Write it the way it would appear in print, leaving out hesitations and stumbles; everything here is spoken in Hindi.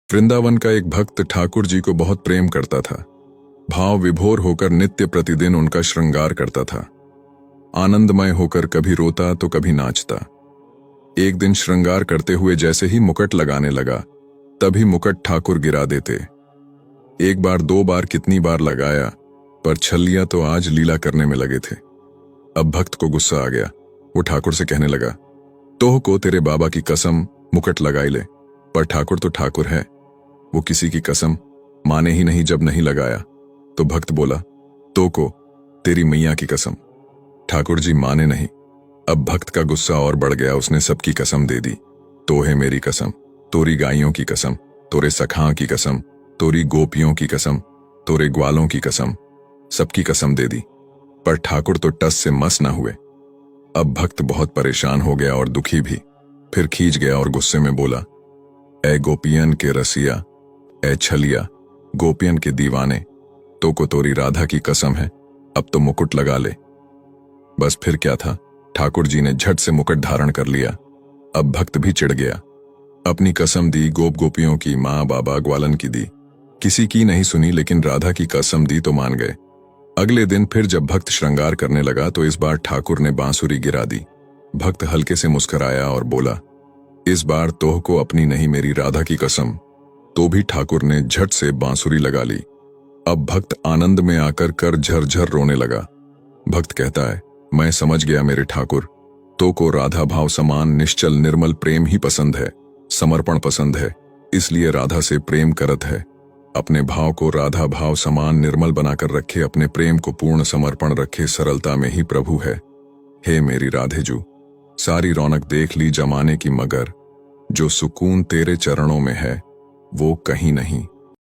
वृंदावन का एक भक्त ठाकुर जी को बहुत प्रेम करता था। भाव विभोर होकर नित्य प्रतिदिन उनका श्रृंगार करता था। आनंदमय होकर कभी रोता तो कभी नाचता। एक दिन श्रृंगार करते हुए जैसे ही मुकुट लगाने लगा, तभी मुकुट ठाकुर गिरा देते। एक बार, दो बार, कितनी बार लगाया, पर छल्लियां तो आज लीला करने में लगे थे। अब भक्त को गुस्सा आ गया। वो ठाकुर से कहने लगा, तोह को तेरे बाबा की कसम मुकुट लगाई ले, पर ठाकुर तो ठाकुर है, वो किसी की कसम माने ही नहीं जब नहीं लगाया। तो भक्त बोला, तो को तेरी मैया की कसम। ठाकुर जी माने नहीं। अब भक्त का गुस्सा और बढ़ गया। उसने सबकी कसम दे दी। तो है मेरी कसम, तोरी गायों की कसम, तोरे सखां की कसम, तोरी गोपियों की कसम, तोरे ग्वालों की कसम, सबकी कसम दे दी। पर ठाकुर तो टस से मस न हुए। अब भक्त बहुत परेशान हो गया और दुखी भी। फिर खींच गया और गुस्से में बोला, ए गोपियन के रसिया, ए छलिया, गोपियन के दीवाने, तो को तोरी राधा की कसम है, अब तो मुकुट लगा ले। बस फिर क्या था, ठाकुर जी ने झट से मुकुट धारण कर लिया। अब भक्त भी चिढ़ गया। अपनी कसम दी, गोप गोपियों की, माँ बाबा ग्वालन की दी, किसी की नहीं सुनी, लेकिन राधा की कसम दी तो मान गए। अगले दिन फिर जब भक्त श्रृंगार करने लगा तो इस बार ठाकुर ने बांसुरी गिरा दी। भक्त हल्के से मुस्कुराया और बोला, इस बार तोह को अपनी नहीं मेरी राधा की कसम। तो भी ठाकुर ने झट से बांसुरी लगा ली। अब भक्त आनंद में आकर कर झरझर रोने लगा। भक्त कहता है, मैं समझ गया मेरे ठाकुर, तो को राधा भाव समान निश्चल निर्मल प्रेम ही पसंद है, समर्पण पसंद है, इसलिए राधा से प्रेम करत है। अपने भाव को राधा भाव समान निर्मल बनाकर रखे, अपने प्रेम को पूर्ण समर्पण रखे, सरलता में ही प्रभु है। हे मेरी राधेजू, सारी रौनक देख ली जमाने की, मगर जो सुकून तेरे चरणों में है वो कहीं नहीं।